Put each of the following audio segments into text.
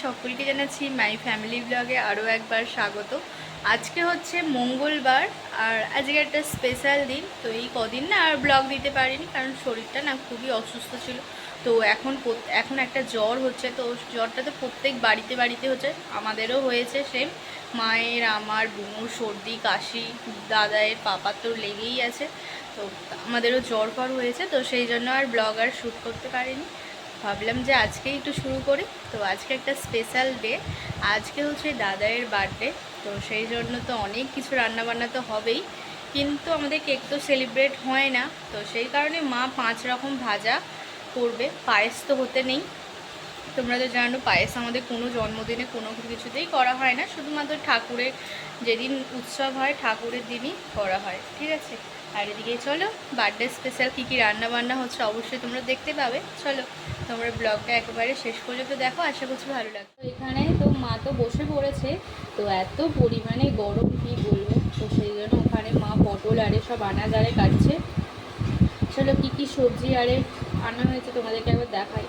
সকলকে জানাচ্ছি my family ব্লগে আরও একবার স্বাগত। আজকে হচ্ছে মঙ্গলবার আর আজকে একটা স্পেশাল দিন। তো এই কদিন না আর ব্লগ দিতে পারিনি, কারণ শরীরটা না খুবই অসুস্থ ছিল। তো এখন একটা জ্বর হচ্ছে, তো জ্বরটা তো প্রত্যেক বাড়িতে বাড়িতে হচ্ছে, আমাদেরও হয়েছে সেম। মায়ের, আমার, বুনুর সর্দি কাশি, দাদায়ের, পাপার তো লেগেই আছে। তো আমাদেরও জ্বর হয়েছে, তো সেই জন্য আর ব্লগ আর শ্যুট করতে পারিনি। ভাবলাম যে আজকেই একটু শুরু করি। তো আজকে একটা স্পেশাল ডে, আজকে হচ্ছে দাদায়ের বার্থডে। তো সেই জন্য তো অনেক কিছু রান্নাবান্না তো হবেই, কিন্তু আমাদের কেক তো সেলিব্রেট হয় না। তো সেই কারণে মা 5 রকম ভাজা করবে। পায়েস তো হতে নেই, তোমরা তো জানো পায়েস আমাদের কোনো জন্মদিনে কোনো কিছুতেই করা হয় না, শুধুমাত্র ঠাকুরের যেদিন উৎসব হয় ঠাকুরের দিনই করা হয়, ঠিক আছে। আর এদিকে চলো বার্থডে স্পেশাল কী কী রান্নাবান্না হচ্ছে অবশ্যই তোমরা দেখতে পাবে। চলো তোমরা ব্লগটা একেবারে শেষ পর্যন্ত দেখো, আশা করছি ভালো লাগবে। তো এখানে তো মা তো বসে পড়েছে, তো এত পরিমাণে গরম কী বলবো। তো সেই জন্য ওখানে মা পটল আরে সব আনাজারে কাটছে। চলো কী কী সবজি আরে আনা হয়েছে তোমাদেরকে একবার দেখাই।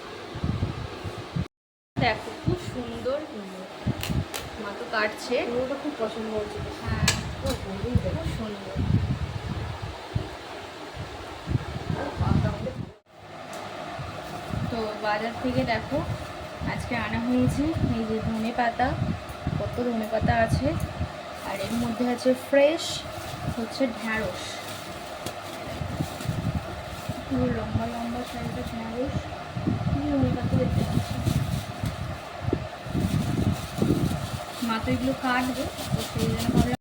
দেখো খুব সুন্দর মা তো কাটছে, ওটা খুব পছন্দ হয়েছিল। হ্যাঁ খুব সুন্দর। তো বাজার থেকে দেখো আজকে আনা হয়েছে এই যে ধনে পাতা, কত ধনে পাতা আছে। আর এর মধ্যে আছে ফ্রেশ হচ্ছে ঢ্যাঁড়স, পুরো লম্বা লম্বা সাইজের ঢ্যাঁড়স, ধনে পাতা দেখতে পাচ্ছি। মা তো এগুলো কাটবে, তো সেই জন্য ভাবলাম।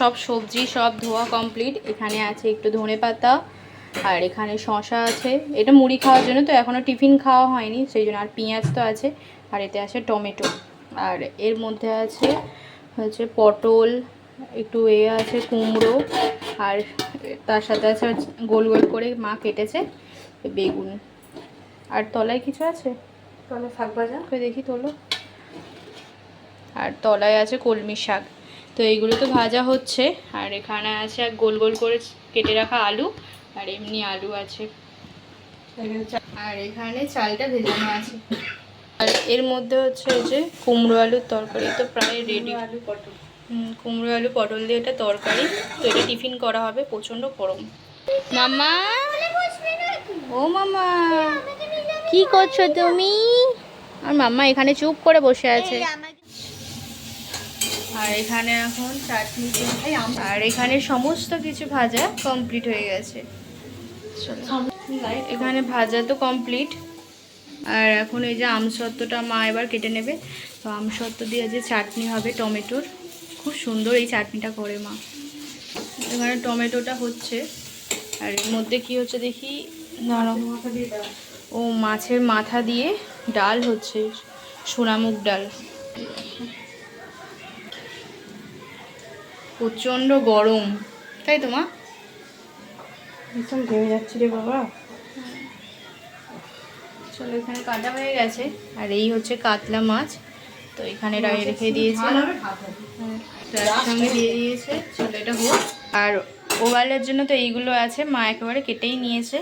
সব সবজি সব ধোয়া কমপ্লিট। এখানে আছে একটু ধনেপাতা, আর এখানে শসা আছে, এটা মুড়ি খাওয়ার জন্য, তো এখনও টিফিন খাওয়া হয়নি সেই জন্য। আর পেঁয়াজ তো আছে, আর এতে আছে টমেটো, আর এর মধ্যে আছে হচ্ছে পটল, একটু আছে কুমড়ো, আর তার সাথে আছে গোল গোল করে মা কেটেছে বেগুন। আর তলায় কিছু আছে, তলায় শাক ভাজা, দেখি তোলো। আর তলায় আছে কলমি শাক। তো এইগুলো তো ভাজা হচ্ছে। আর এখানে আছে এক গোল গোল করে কেটে রাখা আলু, আর এমনি আলু আছে। আর এখানে চালটা ভেজানো আছে। আর এর মধ্যে হচ্ছে এই যে কুমড়ো আলুর তরকারি, তো প্রায় রেডি। আলু পটল, কুমড়ো আলু পটল দিয়ে এটা তরকারি। তো এটা টিফিন করা হবে, প্রচণ্ড গরম। মামা, ও মামা কি করছো তুমি? আর মাম্মা এখানে চুপ করে বসে আছে। আর এখানে এখন চাটনি, আর এখানে সমস্ত কিছু ভাজা কমপ্লিট হয়ে গেছে। এখানে ভাজা তো কমপ্লিট। আর এখন এই যে আমসত্ত্বটা মা এবার কেটে নেবে। তো আমসত্ত্ব দিয়ে যে চাটনি হবে টমেটোর, খুব সুন্দর এই চাটনিটা করে মা। এখানে টমেটোটা হচ্ছে, আর এর মধ্যে কি হচ্ছে দেখি, ও মাছের মাথা দিয়ে ডাল হচ্ছে, সোনামুগ ডাল। প্রচণ্ড গরম, তাই তো মা? ভীষণ ঘেমে যাচ্ছি রে বাবা। চলো এখানে কাটা হয়ে গেছে। আর এই হচ্ছে কাতলা মাছ, তো এখানে রেখে দিয়েছে, তো একসঙ্গে দিয়ে দিয়েছে। চলো এটা হোক। আর ওভালের জন্য তো এইগুলো আছে, মা একেবারে কেটেই নিয়েছে,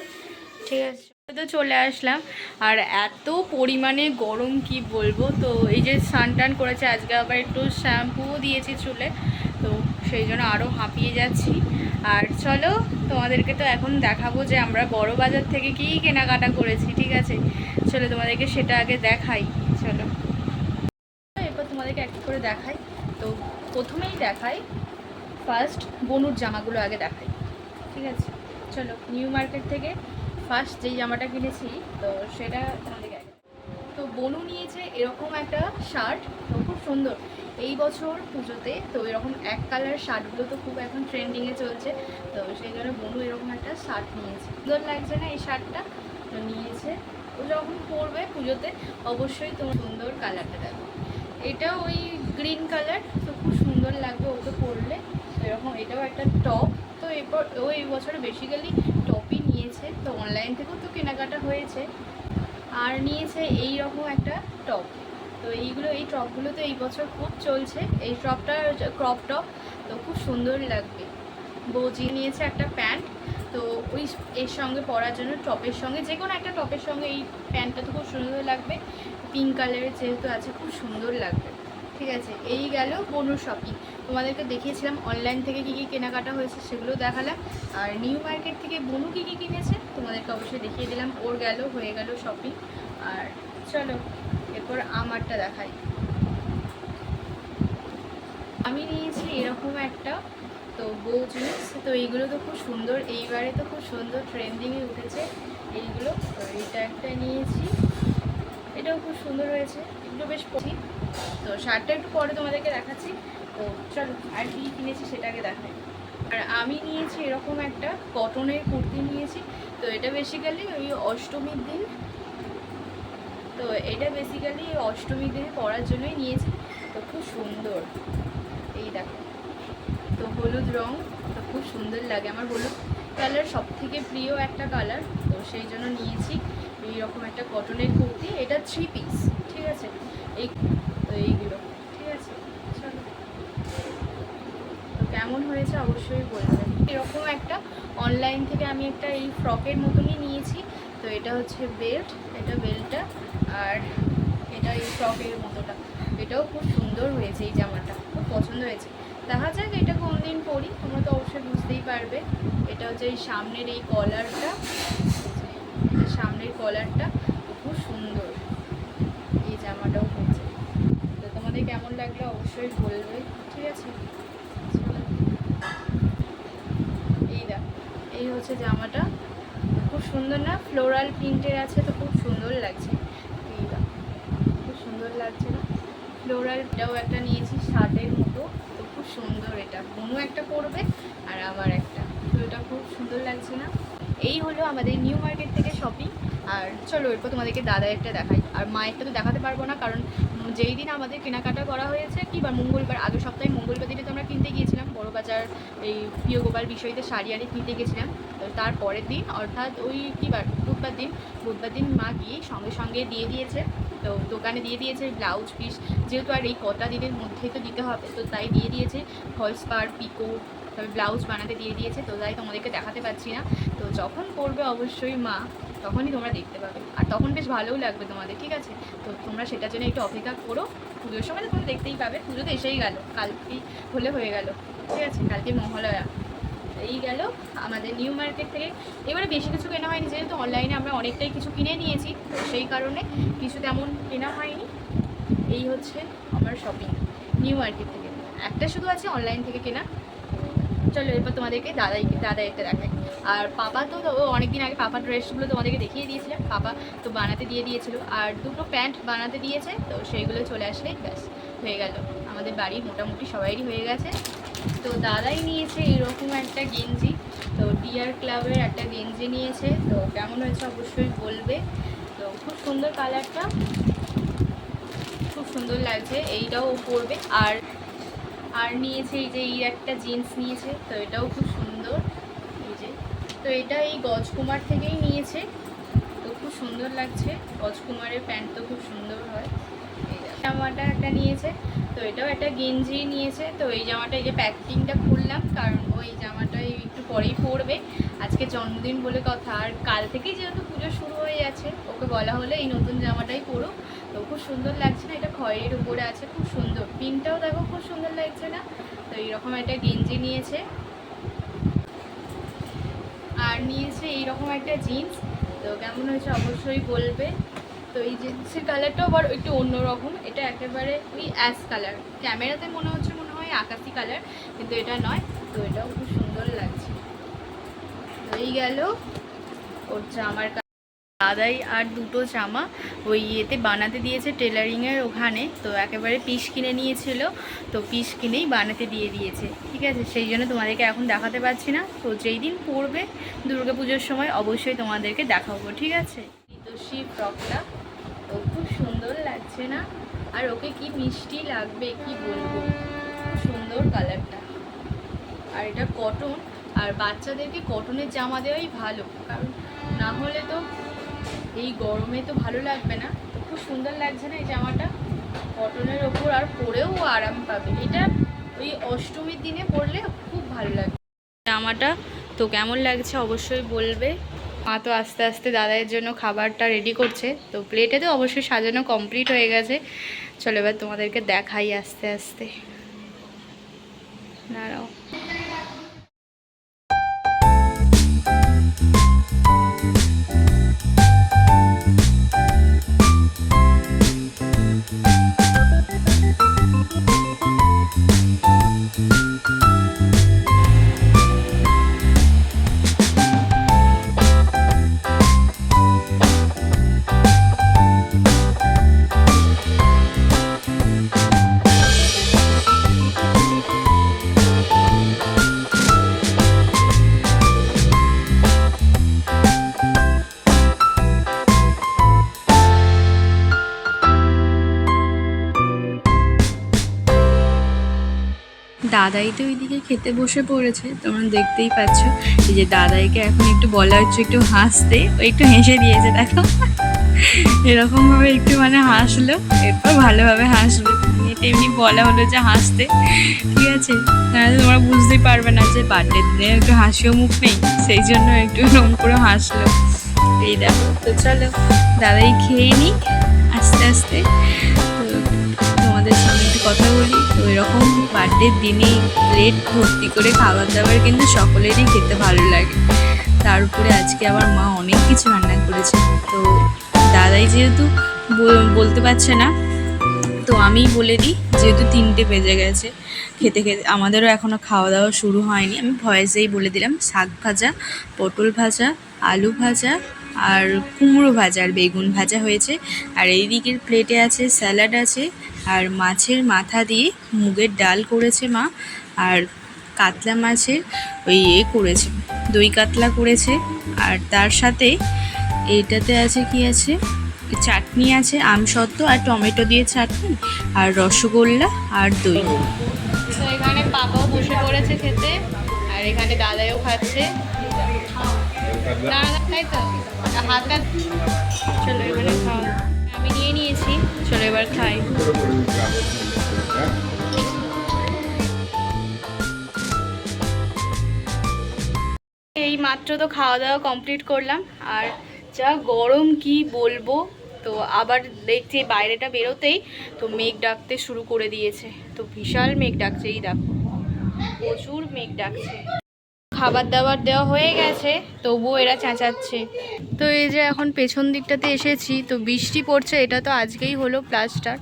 ঠিক আছে। তো চলে আসলাম। আর এত পরিমাণে গরম কি বলবো। তো এই যে স্নান টান করেছে, আজকে আবার একটু শ্যাম্পুও দিয়েছি চুলে, তো সেই জন্য আরও হাঁপিয়ে যাচ্ছি। আর চলো তোমাদেরকে তো এখন দেখাবো যে আমরা বড় বাজার থেকে কী কেনাকাটা করেছি, ঠিক আছে। চলো তোমাদেরকে সেটা আগে দেখাই। চলো এরপর তোমাদেরকে এক করে দেখাই। তো প্রথমেই দেখাই, ফার্স্ট বনুর জামাগুলো আগে দেখাই, ঠিক আছে। চলো নিউ মার্কেট থেকে ফার্স্ট যেই জামাটা কিনেছি, তো সেটা তোমাদেরকে আগে। তো বনু নিয়েছে এরকম একটা শার্ট, তো খুব সুন্দর। এই বছর পুজোতে তো এরকম এক কালার শার্টগুলো তো খুব এখন ট্রেন্ডিংয়ে চলছে, তো সেই জন্য বনু এরকম একটা শার্ট নিয়েছে। সুন্দর লাগছে না এই শার্টটা? তো নিয়েছে, ও যখন পরবে পুজোতে অবশ্যই তোমার সুন্দর কালারটা দেখো। এটা ওই গ্রিন কালার, তো খুব সুন্দর লাগবে ওকে পরলে। এরকম এটাও একটা টপ। তো এরপর ও এই বছরে বেসিক্যালি টপই নিয়েছে, তো অনলাইন থেকেও তো কেনাকাটা হয়েছে। আর নিয়েছে এই রকম একটা টপ। তো এই টপগুলো তো এই বছর খুব চলছে। এই টপটা ক্রপ টপ, তো খুব সুন্দর লাগবে। বৌজি নিয়েছে একটা প্যান্ট, তো ওই এর সঙ্গে পরার জন্য টপের সঙ্গে যে কোনো একটা টপের সঙ্গে এই প্যান্টটা তো খুব সুন্দর লাগবে। পিঙ্ক কালারের যেহেতু আছে, খুব সুন্দর লাগবে। ঠিক আছে, এই গেল বনুর শপিং। তোমাদেরকে দেখিয়েছিলাম অনলাইন থেকে কী কী কেনাকাটা হয়েছে, সেগুলো দেখালাম। আর নিউ মার্কেট থেকে বনু কী কী কিনেছে তোমাদেরকে অবশ্যই দেখিয়ে দিলাম। ওর হয়ে গেল শপিং। আর চলো এরপর আমারটা দেখাই। আমি নিয়েছি এরকম একটা তো বউ জিনিস, তো এইগুলো তো খুব সুন্দর, এইবারে তো খুব সুন্দর ট্রেন্ডিংয়ে উঠেছে এইগুলো। তো এটা একটা নিয়েছি, এটাও খুব সুন্দর হয়েছে, এগুলো বেশ পরি। তো শার্টটা একটু পরে তোমাদেরকে দেখাচ্ছি। তো চলো আর কি কিনেছি সেটাকে দেখাই। আর আমি নিয়েছি এরকম একটা কটনের কুর্তি নিয়েছি। তো এটা বেসিক্যালি ওই অষ্টমীর দিন, তো এটা বেসিক্যালি অষ্টমীর দিনে পরার জন্যই নিয়েছি। তো খুব সুন্দর, এই দেখো, তো হলুদ রং, তো খুব সুন্দর লাগে। আমার হলুদ কালার সব থেকে প্রিয় একটা কালার, তো সেই জন্য নিয়েছি এইরকম একটা কটনের কুর্তি। এটা 3 পিস, ঠিক আছে। এই তো এইগুলো, ঠিক আছে। চলো, তো কেমন হয়েছে অবশ্যই বলবেন। এরকম একটা অনলাইন থেকে আমি একটা এই ফ্রকের মতনই নিয়েছি। তো এটা হচ্ছে বেল্ট, এটা বেল্টটা, আর এটা এই ফ্রকের মতোটা। এটাও খুব সুন্দর হয়েছে, এই জামাটা খুব পছন্দ হয়েছে। দেখা যাক এটা কোন দিন পরি, তোমরা তো অবশ্যই বুঝতেই পারবে। এটা হচ্ছে এই সামনের এই কলারটা, এটা সামনের কলারটা খুব সুন্দর। এই জামাটাও হয়েছে, তো তোমাদের কেমন লাগলো অবশ্যই বলবে, ঠিক আছে। এই দেখ, এই হচ্ছে জামাটা, খুব সুন্দর না? ফ্লোরাল প্রিন্টের আছে, তো খুব সুন্দর লাগছে। এই দেখ, খুব সুন্দর লাগছে না? ফ্লোরালটাও একটা নিয়েছি শার্টের মতো, তো খুব সুন্দর। এটা কোনো একটা পরবে আর আমার একটা, তো এটা খুব সুন্দর লাগছে না? এই হলো আমাদের নিউ মার্কেট থেকে শপিং। আর চলো এরপর তোমাদেরকে দাদায়েরটা দেখাই। আর মায়েরটা তো দেখাতে পারবো না, কারণ যেই দিন আমাদের কেনাকাটা করা হয়েছে কিবার মঙ্গলবার, আগের সপ্তাহে মঙ্গলবার দিনে তো আমরা কিনতে গিয়েছিলাম বড় বাজার, এই প্রিয় গোপাল বিষয়তে শাড়ি আড়ি কিনতে গেছিলাম। তো তার পরের দিন অর্থাৎ ওই কিবার বুধবার দিন মা গিয়ে সঙ্গে সঙ্গে দিয়ে দিয়েছে। তো দোকানে দিয়ে দিয়েছে ব্লাউজ পিস, যেহেতু আর এই কটা দিনের মধ্যেই তো দিতে হবে, তো তাই দিয়ে দিয়েছে ফলস পাড়, পিকো, তবে ব্লাউজ বানাতে দিয়ে দিয়েছে। তো তাই তোমাদেরকে দেখাতে পারছি না। তো যখন করবে অবশ্যই মা, তখনই তোমরা দেখতে পাবে, আর তখন বেশ ভালোও লাগবে তোমাদের, ঠিক আছে। তো তোমরা সেটার জন্য একটু অপেক্ষা করো, পুজোর সময় তো তোমরা দেখতেই পাবে। পুজো তো এসেই গেল, কালকেই হলে হয়ে গেল, ঠিক আছে। কালকে মহালয়া। এই গেল আমাদের নিউ মার্কেট থেকে। এবারে বেশি কিছু কেনা হয়নি, যেহেতু অনলাইনে আমরা অনেকটাই কিছু কিনে নিয়েছি, তো সেই কারণে কিছু তেমন কেনা হয়নি। এই হচ্ছে আমার শপিং নিউ মার্কেট থেকে। একটা শুধু আছে অনলাইন থেকে কেনা। চলো এরপর তোমাদেরকে দাদা এটা দেখাই। আর পাপা তো অনেকদিন আগে পাপার ড্রেসগুলো তোমাদেরকে দেখিয়ে দিয়েছিলাম। পাপা তো বানাতে দিয়ে দিয়েছিল, আর দুটো প্যান্ট বানাতে দিয়েছে, তো সেইগুলো চলে আসলেই ব্যাস হয়ে গেল। আমাদের বাড়ির মোটামুটি সবাইরই হয়ে গেছে। তো দাদাই নিয়েছে এরকম একটা গেঞ্জি, তো ডিয়ার ক্লাবের একটা গেঞ্জি নিয়েছে। তো কেমন হয়েছে অবশ্যই বলবে। তো খুব সুন্দর কালারটা, খুব সুন্দর লাগছে, এইটাও পরবে। আর নিয়েছে এই যে এই একটা জিন্স নিয়েছে, তো এটাও খুব সুন্দর। এই যে, তো এটা এই গজকুমার থেকেই নিয়েছে, তো খুব সুন্দর লাগছে। গজকুমারের প্যান্ট তো খুব সুন্দর হয়। এই জামাটা একটা নিয়েছে, তো এটাও একটা গেঞ্জি নিয়েছে। তো এই জামাটা এই যে প্যাকিংটা খুললাম, কারণ ওই জামাটাই একটু পরেই পরবে। আজকে জন্মদিন বলে কথা, আর কাল থেকেই যেহেতু পুজো শুরু হয়ে যাচ্ছে, ওকে বলা হলে এই নতুন জামাটাই পরো। তো খুব সুন্দর লাগছে না? এটা খয়ের উপরে আছে, খুব সুন্দর। পিনটাও দেখো খুব সুন্দর লাগছে না? তো এইরকম একটা গেঞ্জি নিয়েছে, আর নিয়েছে এইরকম একটা জিন্স। তো কেমন হয়েছে অবশ্যই বলবে। তো এই জিন্সের কালারটাও আবার একটু অন্যরকম, এটা একেবারে ওই অ্যাশ কালার, ক্যামেরাতে মনে হয় আকাশি কালার, কিন্তু এটা নয়। তো এটাও খুব সুন্দর লাগছে। তো এই গেল ওর জামার। দাদাই আর দুটো জামা ওই ইয়েতে বানাতে দিয়েছে টেলারিংয়ের ওখানে, তো একেবারে পিস কিনে নিয়েছিল, তো পিস কিনেই বানাতে দিয়ে দিয়েছে। ঠিক আছে, সেই জন্য তোমাদেরকে এখন দেখাতে পারছি না, তো যেই দিন পরবে দুর্গাপুজোর সময় অবশ্যই তোমাদেরকে দেখাবো। ঠিক আছে, বিদুষী ফ্রকটা তো খুব সুন্দর লাগছে না? আর ওকে কি মিষ্টি লাগবে কি বলবো, সুন্দর কালারটা। আর এটা কটন, আর বাচ্চাদেরকে কটনের জামা দেওয়াই ভালো, কারণ না হলে তো এই গরমে তো ভালো লাগবে না। তো খুব সুন্দর লাগছে না এই জামাটা কটনের ওপর, আর পরেও আরাম পাবে। এটা ওই অষ্টমীর দিনে পরলে খুব ভালো লাগবে জামাটা। তো কেমন লাগছে অবশ্যই বলবে। মা তো আস্তে আস্তে দাদাইয়ের জন্য খাবারটা রেডি করছে, তো প্লেটে তো অবশ্যই সাজানো কমপ্লিট হয়ে গেছে। চলো এবার তোমাদেরকে দেখাই আস্তে আস্তে, দাঁড়াও। দাদাই তো ওইদিকে খেতে বসে পড়েছে, তোমরা দেখতেই পাচ্ছ। এই যে দাদাইকে এখন একটু বলা হচ্ছে একটু হাসতে, ও একটু হেসে দিয়েছে, দেখো এরকমভাবে একটু মানে হাসলো, এরপর ভালোভাবে হাসবে। এমনি বলা হলো যে হাসতে, ঠিক আছে, তাহলে তোমরা বুঝতেই পারবে না যে বার্থডে দিনে একটু হাসিও মুখ নেই, সেই জন্য একটু এরকম করে হাসলো। এই দেখো, তো চলো দাদাই খেয়ে নিক আস্তে আস্তে, তোমাদের সঙ্গে একটু কথা বলি। তো এরকম বার্থডের দিনে প্লেট ভর্তি করে খাবার দাবার কিন্তু সকলেরই খেতে ভালো লাগে। তার উপরে আজকে আবার মা অনেক কিছু রান্না করেছে, তো দাদাই যেহেতু বলতে পারছে না, তো আমিই বলে দিই, যেহেতু 3টে বেজে গেছে, খেতে খেতে আমাদেরও এখনও খাওয়া দাওয়া শুরু হয়নি। আমি ভয়েসেই বলে দিলাম, শাক ভাজা, পটল ভাজা, আলু ভাজা আর কুমড়ো ভাজা আর বেগুন ভাজা হয়েছে। আর এই দিকের প্লেটে আছে স্যালাড আছে, আর মাছের মাথা দিয়ে মুগের ডাল করেছে মা, আর কাতলা মাছের ওই করেছে, দই কাতলা করেছে। আর তার সাথে এইটাতে আছে কি আছে, চাটনি আছে, আমসত্ত্ব আর টমেটো দিয়ে চাটনি, আর রসগোল্লা আর দই। তো এখানে পাপাও বসে পড়েছে খেতে, আর এখানে দাদাইও খাচ্ছে। তাই তো হাতটা, চলো এবারে খাও। আমি নিয়ে নিয়েছি, চলো এবার খাই। এই মাত্র তো খাওয়া দাওয়া কমপ্লিট করলাম, আর যা গরম কি বলবো। তো আবার দেখছি বাইরেটা বেরোতেই তো মেঘ ডাকতে শুরু করে দিয়েছে, তো বিশাল মেঘ ডাকছে, এই দেখো প্রচুর মেঘ ডাকছে। খাবার দাবার দেওয়া হয়ে গেছে, তবুও এরা চেঁচাচ্ছে। তো এই যে এখন পেছন দিকটাতে এসেছি, তো বৃষ্টি পড়ছে, এটা তো আজকেই হলো প্লাস্টার,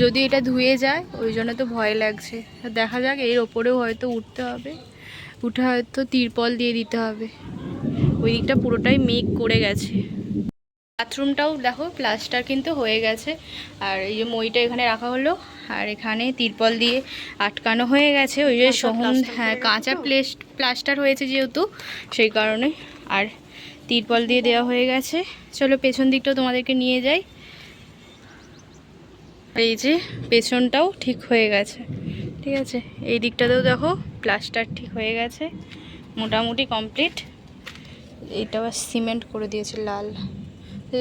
যদি এটা ধুয়ে যায় ওই জন্য তো ভয় লাগছে। দেখা যাক, এর ওপরেও হয়তো উঠতে হবে, উঠে হয়তো তিরপল দিয়ে দিতে হবে। ওই দিকটা পুরোটাই মেঘ করে গেছে। বাথরুমটাও দেখো প্লাস্টার কিন্তু হয়ে গেছে, আর এই যে মইটা এখানে রাখা হলো, আর এখানে তিরপল দিয়ে আটকানো হয়ে গেছে। ওই যে হ্যাঁ, কাঁচা প্লাস্টার হয়েছে যেহেতু, সেই কারণে। আর তিরপল দিয়ে দেওয়া হয়ে গেছে। চলো পেছন দিকটাও তোমাদেরকে নিয়ে যাই। এই যে পেছনটাও ঠিক হয়ে গেছে, ঠিক আছে। এই দিকটাতেও দেখো প্লাস্টার ঠিক হয়ে গেছে, মোটামুটি কমপ্লিট। এইটা আবার সিমেন্ট করে দিয়েছে, লাল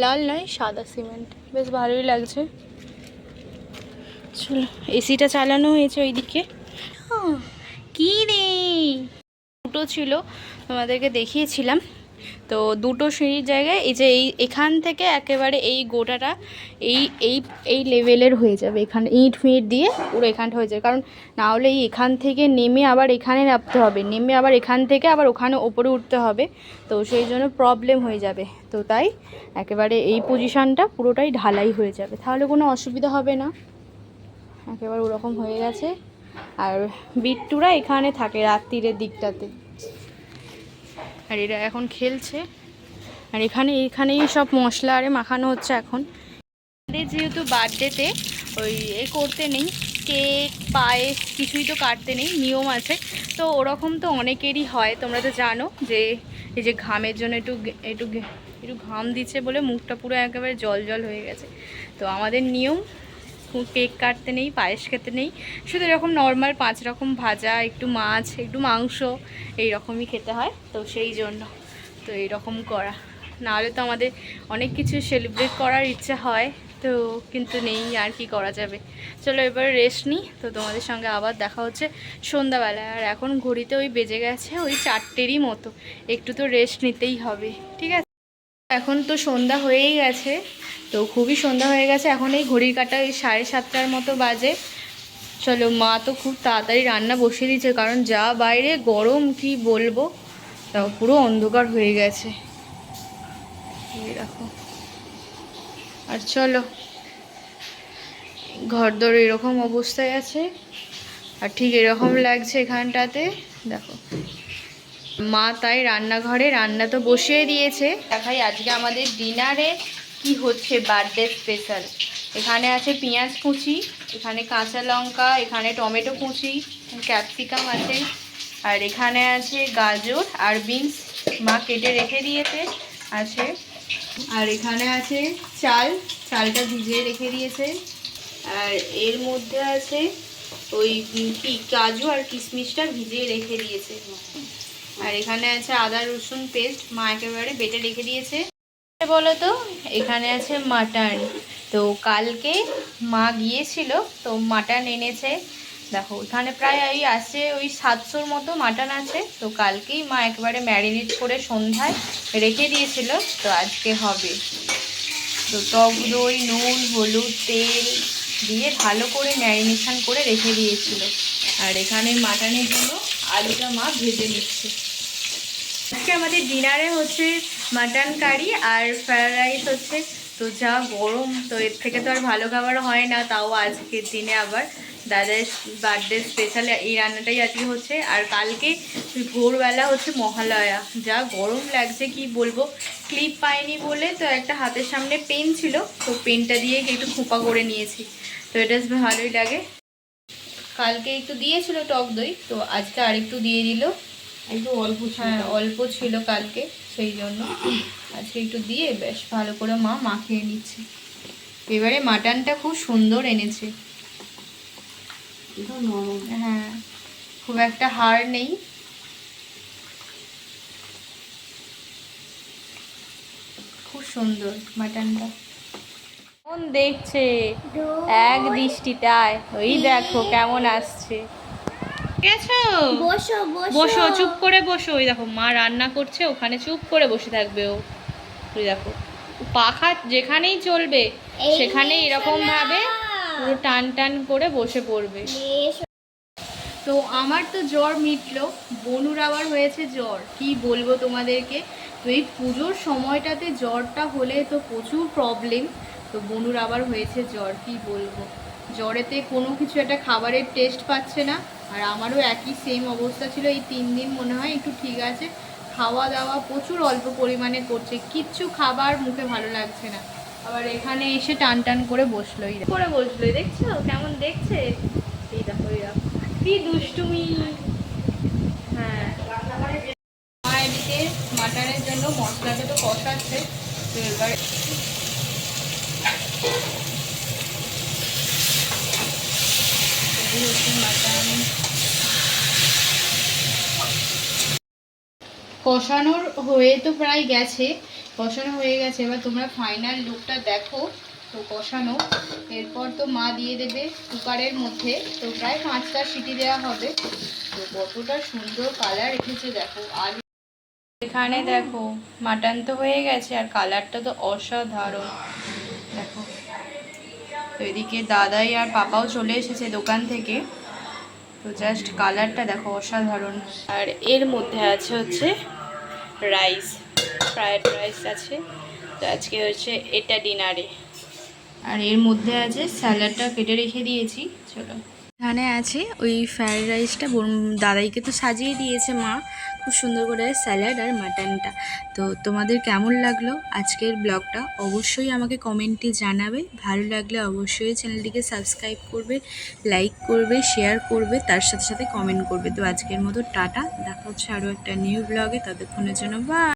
লাল নয় সাদা সিমেন্ট, বেশ ভালোই লাগছে। চলো এসিটা চালানো হয়েছে ওইদিকে। কি রে, দুটো ছিল তোমাদেরকে দেখিয়েছিলাম, তো দুটো সিঁড়ির জায়গায় এই যে এখান থেকে একেবারে এই গোটাটা এই এই এই লেভেলের হয়ে যাবে, এখানে ইট ফিট দিয়ে পুরো এখানটা হয়ে যাবে। কারণ না হলে এখান থেকে নেমে আবার এখানে নামতে হবে, নেমে আবার এখান থেকে আবার ওখানে ওপরে উঠতে হবে, তো সেই জন্য প্রবলেম হয়ে যাবে। তো তাই একেবারে এই পজিশানটা পুরোটাই ঢালাই হয়ে যাবে, তাহলে কোনো অসুবিধা হবে না। একেবারে ওরকম হয়ে গেছে। আর বিট্টুরা এখানে থাকে রাত্রিরের দিকটাতে, আর এরা এখন খেলছে। আর এখানেই সব মশলা আরে মাখানো হচ্ছে এখন। আমাদের যেহেতু বার্থডেতে ওই করতে নেই, কেক পায়েস কিছুই তো কাটতে নেই, নিয়ম আছে। তো ওরকম তো অনেকেরই হয়, তোমরা তো জানো যে এই যে ঘামের জন্য একটু একটু একটু ঘাম দিচ্ছে বলে মুখটা পুরো একেবারে জল জল হয়ে গেছে। তো আমাদের নিয়ম কেক কাটতে নেই, পায়েস খেতে নেই, শুধু এরকম নর্মাল 5 রকম ভাজা, একটু মাছ, একটু মাংস, এই রকমই খেতে হয়। তো সেই জন্য তো এইরকম করা, নাহলে তো আমাদের অনেক কিছু সেলিব্রেট করার ইচ্ছা হয়, তো কিন্তু নেই, আর কি করা যাবে। চলো এবার রেস্ট নিই, তো তোমাদের সঙ্গে আবার দেখা হচ্ছে সন্ধ্যাবেলায়। আর এখন ঘড়িতে ওই বেজে গেছে ওই 4টেরই মতো, একটু তো রেস্ট নিতেই হবে, ঠিক আছে। এখন তো সন্ধ্যা হয়েই গেছে, তো খুবই সন্ধ্যা হয়ে গেছে, এখন এই ঘড়ির কাঁটা ওই 7:30টার মতো বাজে। চলো, মা তো খুব তাড়াতাড়ি রান্না বসিয়ে দিয়েছে, কারণ যা বাইরে গরম কি বলবো, তাও পুরো অন্ধকার হয়ে গেছে, এই দেখো। আর চলো, ঘরদোর এরকম অবস্থায় আছে, আর ঠিক এরকম লাগছে এখানটাতে, দেখো। মা তাই রান্নাঘরে রান্না তো বসিয়ে দিয়েছে। দেখাই আজকে আমাদের ডিনারে কি হচ্ছে, বার্থডে স্পেশাল। এখানে আছে পেঁয়াজ কুচি, এখানে কাঁচা লঙ্কা, এখানে টমেটো কুচি, ক্যাপসিকাম আছে, আর এখানে আছে গাজর আর বিনস মা কেটে রেখে দিয়েছে আছে। আর এখানে আছে চালটা ভিজিয়ে রেখে দিয়েছে। আর এর মধ্যে আছে ওই কি কাজু আর কিশমিশটা ভিজিয়ে রেখে দিয়েছে। আর এখানে আছে আদা রসুন পেস্ট, মা একেবারে বেটে রেখে দিয়েছে। বলো তো, এখানে আছে মাটন। তো কালকে মা গিয়েছিল, তো মাটন এনেছে। দেখো এখানে প্রায় আসছে ওই 700-র মতো মাটন আছে। তো কালকেই মা একেবারে ম্যারিনেট করে সন্ধ্যায় রেখে দিয়েছিল, তো আজকে হবে। তো টক দই, নুন, হলুদ, তেল দিয়ে ভালো করে ম্যারিনেশন করে রেখে দিয়েছিল। আর এখানে মাটনের জন্য আলুটা মা ভেজে নিচ্ছে। আজকে আমাদের ডিনারে হচ্ছে মাটন কারি আর ফ্রায়েড রাইস হচ্ছে। তো যা গরম, তো এর থেকে তো আর ভালো খাবার হয় না, তাও আজকের দিনে আবার দাদার বার্থডে স্পেশাল এই রান্নাটাই আজকে হচ্ছে। আর কালকে ভোরবেলা হচ্ছে মহালয়া, যা গরম লাগছে কি বলবো। ক্লিপ পাইনি বলে তো একটা হাতের সামনে পেন ছিল, তো পেনটা দিয়ে একটু খোঁপা করে নিয়েছি, তো এটা ভালোই লাগে। কালকে একটু দিয়েছিল টক দই, তো আজকে আরেকটু দিয়ে দিল, একটু অল্প, হ্যাঁ অল্প ছিল কালকে, সেই জন্য আজকে একটু দিয়ে বেশ ভালো করে মা মাখিয়ে নিচ্ছে। এবারে মাটনটা খুব সুন্দর এনেছে, হ্যাঁ খুব একটা হাড় নেই। খুব সুন্দর মাটনটা। কোন দেখছে এক দৃষ্টিতে, আয় ওই দেখো কেমন আসছে। বসো বসো, চুপ করে বসো। ওই দেখো মা রান্না করছে, ওখানে চুপ করে বসে থাকবে ও। ওই দেখো পাখা যেখানেই চলবে সেখানেই এরকম ভাবে পুরো টান টান করে বসে পড়বে। তো আমার তো জ্বর মিটলো, বনুর আবার হয়েছে জ্বর, কি বলবো তোমাদেরকে। তো এই পুজোর সময়টাতে জ্বরটা হলে তো প্রচুর প্রবলেম। তো বনুর আবার হয়েছে জ্বর, কি বলবো। জ্বরেতে কোনো কিছু একটা খাবারের টেস্ট পাচ্ছে না, আর আমারও একই সেম অবস্থা ছিল। এই 3 দিন মনে হয় একটু ঠিক আছে, খাওয়া দাওয়া প্রচুর অল্প পরিমাণে করছে, কিচ্ছু খাবার মুখে ভালো লাগছে না। আবার এখানে এসে টান টান করে বসলোই, দেখছো কেমন দেখছে। এই দেখো কি দুষ্টুমি। হ্যাঁ, মা এদিকে মাটনের জন্য মশলাটা তো কষাচ্ছে, তো এবার মাটন কষানোর হয়ে তো প্রায় গেছে, কষানো হয়ে গেছে। এবার তোমরা ফাইনাল লুকটা দেখো। তো কষানো, এরপর তো মা দিয়ে দেবে কুকারের মধ্যে, তো প্রায় 5টা সিটি দেওয়া হবে। তো কতটা সুন্দর কালার এসেছে দেখো। আর এখানে দেখো মাটন তো হয়ে গেছে, আর কালারটা তো অসাধারণ দেখো। তো এদিকে দাদাই আর পাপাও চলে এসেছে দোকান থেকে, তো জাস্ট কালারটা দেখো অসাধারণ। আর এর মধ্যে আছে হচ্ছে রাইস, ফ্রায়েড রাইস আছে। তো আজকে হচ্ছে এটা ডিনারে। আর এর মধ্যে আছে স্যালাডটা কেটে রেখে দিয়েছি, চলো এখানে আছে ওই ফ্রায়েড রাইসটা, দাদাইকে তো সাজিয়ে দিয়েছে মা খুব সুন্দর করে, স্যালাড আর মাটনটা। তো তোমাদের কেমন লাগলো আজকের ব্লগটা অবশ্যই আমাকে কমেন্টে জানাবে। ভালো লাগলে অবশ্যই চ্যানেলটিকে সাবস্ক্রাইব করবে, লাইক করবে, শেয়ার করবে, তার সাথে সাথে কমেন্ট করবে। তো আজকের মতো টাটা, দেখা হচ্ছে আরও একটা নিউ ব্লগে, ততক্ষণের জন্য বাই।